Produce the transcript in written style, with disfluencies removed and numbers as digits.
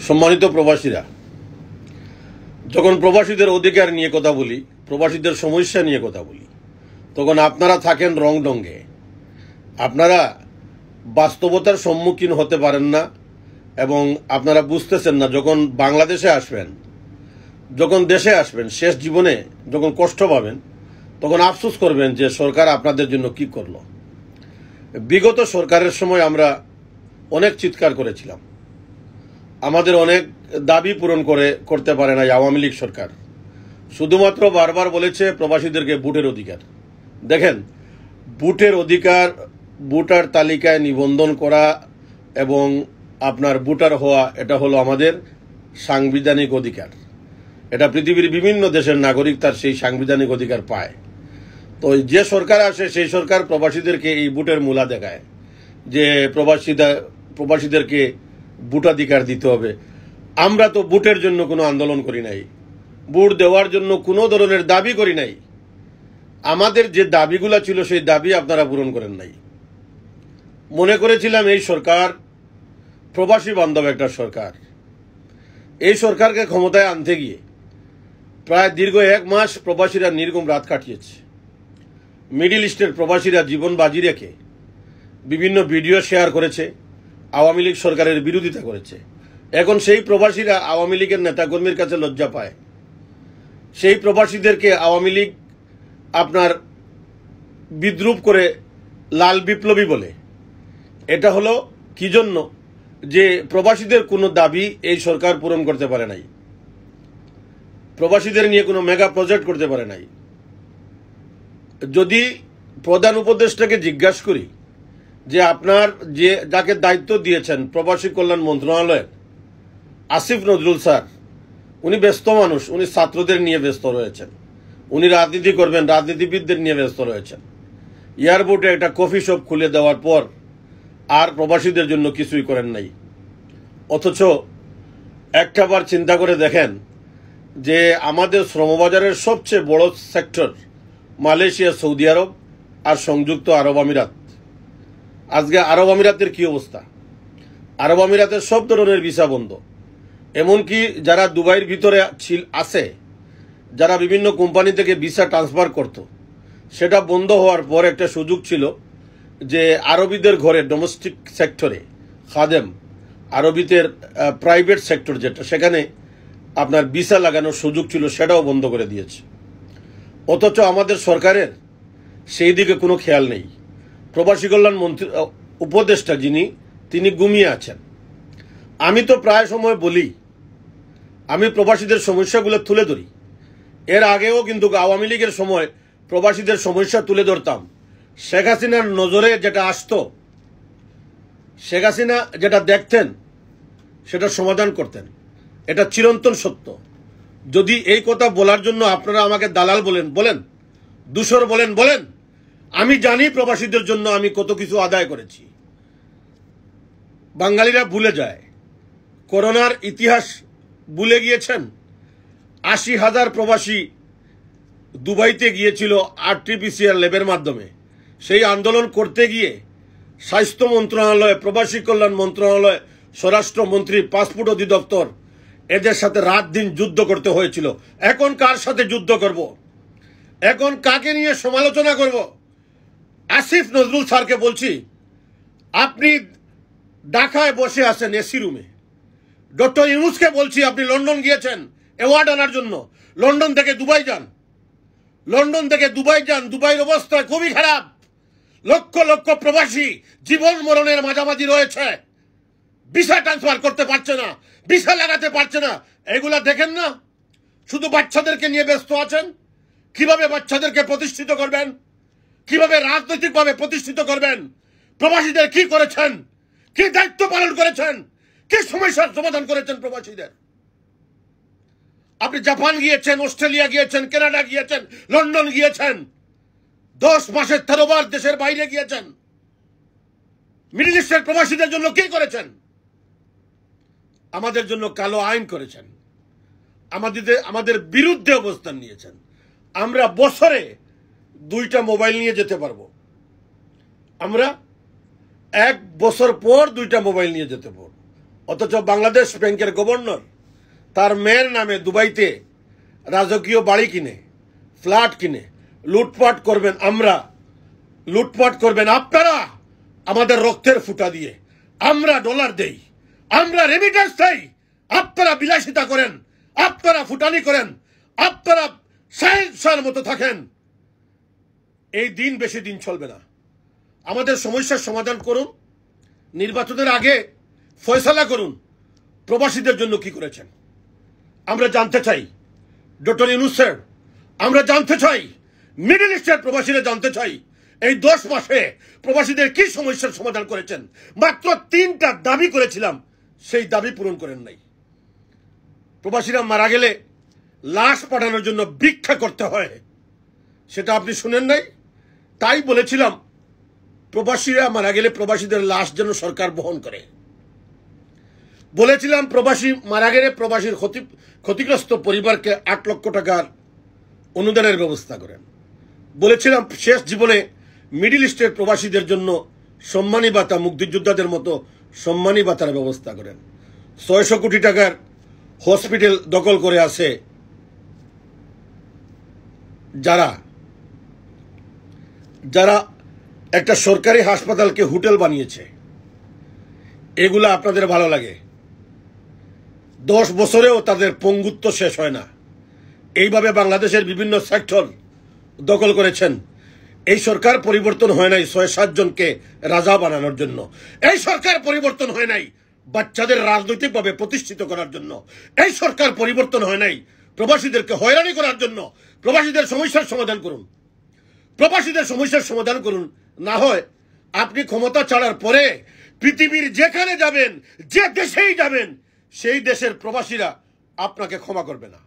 সম্মানিত প্রবাসীরা, যখন প্রবাসীদের অধিকার নিয়ে কথা বলি, প্রবাসীদের সমস্যা নিয়ে কথা বলি, তখন আপনারা থাকেন রং ঢঙ্গে। আপনারা বাস্তবতার সম্মুখীন হতে পারেন না এবং আপনারা বুঝতেছেন না। যখন বাংলাদেশে আসবেন, যখন দেশে আসবেন, শেষ জীবনে যখন কষ্ট পাবেন, তখন আফসোস করবেন যে সরকার আপনাদের জন্য কি করলো। বিগত সরকারের সময় আমরা অনেক চিৎকার করেছিলাম, আমাদের অনেক দাবি পূরণ করতে পারে না আওয়ামী লীগ সরকার। শুধুমাত্র বারবার বলেছে প্রবাসীদেরকে ভোটের অধিকার। দেখেন, ভোটের অধিকার, ভোটার তালিকায় নিবন্ধন করা এবং আপনার ভোটার হওয়া, এটা হলো আমাদের সাংবিধানিক অধিকার। এটা পৃথিবীর বিভিন্ন দেশের নাগরিক তার সেই সাংবিধানিক অধিকার পায়। তো যে সরকার আসে সেই সরকার প্রবাসীদেরকে এই ভোটের মূলা দেখায় যে প্রবাসীদেরকে ভোটাধিকার দিতে হবে। আমরা তো ভোটের জন্য কোনো আন্দোলন করি নাই, ভোট দেওয়ার জন্য কোনো ধরনের দাবি করি নাই। আমাদের যে দাবিগুলো ছিল সেই দাবি আপনারা পূরণ করেন নাই। মনে করেছিলাম এই সরকার প্রবাসী বান্ধব একটা সরকার। এই সরকারকে ক্ষমতায় আনতে গিয়ে প্রায় দীর্ঘ 1 মাস প্রবাসীরা নির্ঘুম রাত কাটিয়েছে। মিডল ইস্টের প্রবাসীরা জীবন বাজি রেখে বিভিন্ন ভিডিও শেয়ার করেছে, আওয়ামী লীগ সরকারের বিরোধিতা করেছে। এখন সেই প্রবাসীরা আওয়ামী লীগের নেতাকর্মীর কাছে লজ্জা পায়। সেই প্রবাসীদেরকে আওয়ামী লীগ আপনার বিদ্রুপ করে লাল বিপ্লবী বলে। এটা হলো কি জন্য? যে প্রবাসীদের কোনো দাবি এই সরকার পূরণ করতে পারে নাই, প্রবাসীদের নিয়ে কোনো মেগা প্রজেক্ট করতে পারে নাই। যদি প্রধান উপদেষ্টাকে জিজ্ঞাসা করি যে আপনার যাকে দায়িত্ব দিয়েছেন প্রবাসী কল্যাণ মন্ত্রণালয়ের, আসিফ নজরুল স্যার, উনি ব্যস্ত মানুষ, উনি ছাত্রদের নিয়ে ব্যস্ত রয়েছেন, উনি রাজনীতি করবেন, রাজনীতিবিদদের নিয়ে ব্যস্ত রয়েছেন। এয়ারপোর্টে একটা কফি শপ খুলে দেওয়ার পর আর প্রবাসীদের জন্য কিছুই করেন নাই। অথচ একটাবার চিন্তা করে দেখেন যে আমাদের শ্রমবাজারের সবচেয়ে বড় সেক্টর মালয়েশিয়া, সৌদি আরব আর সংযুক্ত আরব আমিরাত। আজকে আরব আমিরাতের কি অবস্থা? আরব আমিরাতের সব ধরনের ভিসা বন্ধ। এমনকি যারা দুবাইয়ের ভিতরে আছে, যারা বিভিন্ন কোম্পানি থেকে ভিসা ট্রান্সফার করত, সেটা বন্ধ হওয়ার পর একটা সুযোগ ছিল যে আরবিদের ঘরে ডোমেস্টিক সেক্টরে খাদেম, আরবিদের প্রাইভেট সেক্টর যেটা, সেখানে আপনার ভিসা লাগানোর সুযোগ ছিল, সেটাও বন্ধ করে দিয়েছে। অথচ আমাদের সরকারের সেই দিকে কোনো খেয়াল নেই। প্রবাসী কল্যাণ মন্ত্রী উপদেষ্টা যিনি, তিনি ঘুমিয়ে আছেন। আমি তো প্রায় সময় বলি, আমি প্রবাসীদের সমস্যাগুলো তুলে ধরি। এর আগেও কিন্তু আওয়ামী লীগের সময় প্রবাসীদের সমস্যা তুলে ধরতাম। শেখ হাসিনার নজরে যেটা আসতো, শেখ হাসিনা যেটা দেখতেন সেটা সমাধান করতেন। এটা চিরন্তন সত্য। যদি এই কথা বলার জন্য আপনারা আমাকে দালাল বলেন, দূষর বলেন, আমি জানি প্রবাসীদের জন্য আমি কত কিছু আদায় করেছি। বাঙালিরা ভুলে যায়, করোনার ইতিহাস ভুলে গিয়েছেন। 80,000 প্রবাসী দুবাইতে গিয়েছিল RT-PCR ল্যাবের মাধ্যমে। সেই আন্দোলন করতে গিয়ে স্বাস্থ্য মন্ত্রণালয়, প্রবাসী কল্যাণ মন্ত্রণালয়, স্বরাষ্ট্রমন্ত্রী, পাসপোর্ট অধিদপ্তর, এদের সাথে রাত দিন যুদ্ধ করতে হয়েছিল। এখন কার সাথে যুদ্ধ করব? এখন কাকে নিয়ে সমালোচনা করব? আসিফ নজরুল স্যারকে বলছি, আপনি ঢাকায় বসে আছেন এসি রুমে। ডক্টর ইউনূসকে বলছি, আপনি লন্ডন গিয়েছেন অ্যাওয়ার্ড আনার জন্য, লন্ডন থেকে দুবাই যান, দুবাইয়ের অবস্থা খুবই খারাপ। লক্ষ লক্ষ প্রবাসী জীবন মরণের মাঝামাঝি রয়েছে, ভিসা ট্রান্সফার করতে পারছে না, ভিসা লাগাতে পারছে না। এগুলা দেখেন না? শুধু বাচ্চাদেরকে নিয়ে ব্যস্ত আছেন। কিভাবে বাচ্চাদেরকে প্রতিষ্ঠিত করবেন, কিভাবে রাজনৈতিকভাবে প্রতিষ্ঠিত করবেন। প্রবাসীদের কি করেছেন, কি দায়িত্ব পালন করেছেন, কি সমস্যার সমাধান করেছেন প্রবাসীদের। আপনি জাপান গিয়েছেন, অস্ট্রেলিয়া গিয়েছেন, কানাডা গিয়েছেন, লন্ডন গিয়েছেন, 10 মাসে 13 বার দেশের বাইরে গিয়েছেন। মিডল ইস্টের প্রবাসীদের জন্য কি করেছেন? আমাদের জন্য কালো আইন করেছেন, আমাদের বিরুদ্ধে অবস্থান নিয়েছেন। আমরা বছরে 2টা মোবাইল নিয়ে যেতে পারবো, আমরা 1 বছর পর 2টা মোবাইল নিয়ে যেতে পারবো। অথচ বাংলাদেশ ব্যাংকের গভর্নর তার মেয়ের নামে দুবাইতে রাজকীয় বাড়ি কিনে, ফ্ল্যাট কিনে লুটপাট করবেন। আমরা লুটপাট করবেন আপনারা আমাদের রক্তের ফুটা দিয়ে। আমরা ডলার দেই, আমরা রেমিটেন্স দেই, আপনারা বিলাসিতা করেন, আপনারা ফুটানি করেন, আপনারা সায়েন্সের মতো থাকেন। এই দিন বেশি দিন চলবে না। আমাদের সমস্যার সমাধান করুন, নির্বাচনের আগে ফয়সালা করুন প্রবাসীদের জন্য কি করেছেন। আমরা জানতে চাই ডক্টর ইউনূস স্যার, আমরা জানতে চাই মিডল ইস্টের প্রবাসীরা জানতে চাই এই 10 মাসে প্রবাসীদের কি সমস্যার সমাধান করেছেন। মাত্র 3টা দাবি করেছিলাম, সেই দাবি পূরণ করেন নাই। প্রবাসীরা মারা গেলে লাশ পাঠানোর জন্য ভিক্ষা করতে হয়, সেটা আপনি শুনেন নাই। তাই বলেছিলাম প্রবাসীরা মারা গেলে প্রবাসীদের লাশ যেন সরকার বহন করে। বলেছিলাম প্রবাসী মারা গেলে প্রবাসীর ক্ষতিগ্রস্ত পরিবারকে 8 লক্ষ টাকার অনুদানের ব্যবস্থা করেন। বলেছিলাম শেষ জীবনে মিডল ইস্টের প্রবাসীদের জন্য সম্মানী ভাতা, মুক্তিযোদ্ধাদের মতো সম্মানী ভাতার ব্যবস্থা করেন। 600 কোটি টাকার হসপিটাল দখল করে আছে যারা যারা একটা সরকারি হাসপাতালকে হোটেল বানিয়েছে, এগুলা আপনাদের ভালো লাগে। 10 বছরেও তাদের পঙ্গুত্ব শেষ হয় না। এইভাবে বাংলাদেশের বিভিন্ন সেক্টর দখল করেছেন। এই সরকার পরিবর্তন হয় নাই 6-7 জনকে রাজা বানানোর জন্য। এই সরকার পরিবর্তন হয় নাই বাচ্চাদের রাজনৈতিকভাবে প্রতিষ্ঠিত করার জন্য। এই সরকার পরিবর্তন হয় নাই প্রবাসীদেরকে হয়রানি করার জন্য। প্রবাসীদের সমস্যার সমাধান করুন, প্রবাসীদের সমস্যার সমাধান করুন। না হয় আপনি ক্ষমতা ছাড়ার পরে পৃথিবীর যেখানে যাবেন, যে দেশেই যাবেন, সেই দেশের প্রবাসীরা আপনাকে ক্ষমা করবে না।